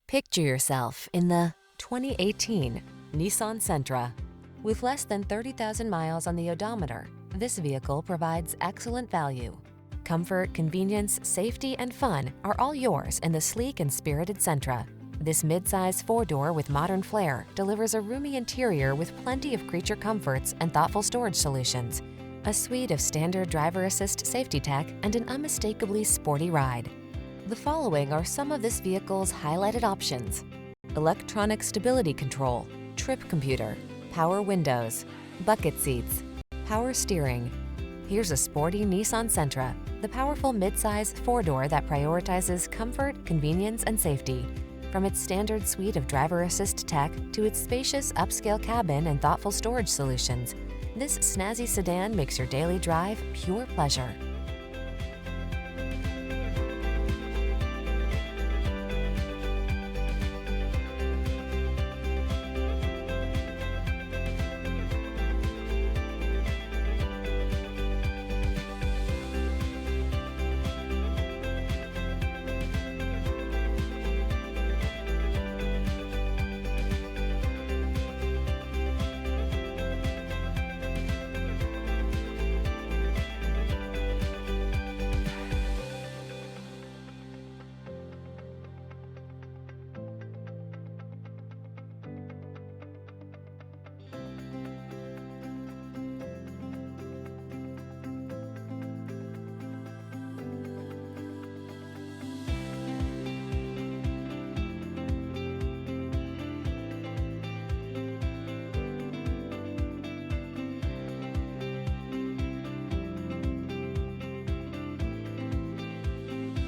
Picture yourself in the 2018 Nissan Sentra. With less than 30,000 miles on the odometer, this vehicle provides excellent value. Comfort, convenience, safety, and fun are all yours in the sleek and spirited Sentra. This midsize four-door with modern flair delivers a roomy interior with plenty of creature comforts and thoughtful storage solutions, a suite of standard driver assist safety tech, and an unmistakably sporty ride. The following are some of this vehicle's highlighted options: electronic stability control, trip computer, power windows, bucket seats, power steering. Here's a sporty Nissan Sentra, the powerful midsize four-door that prioritizes comfort, convenience, and safety. From its standard suite of driver assist tech to its spacious upscale cabin and thoughtful storage solutions, this snazzy sedan makes your daily drive pure pleasure.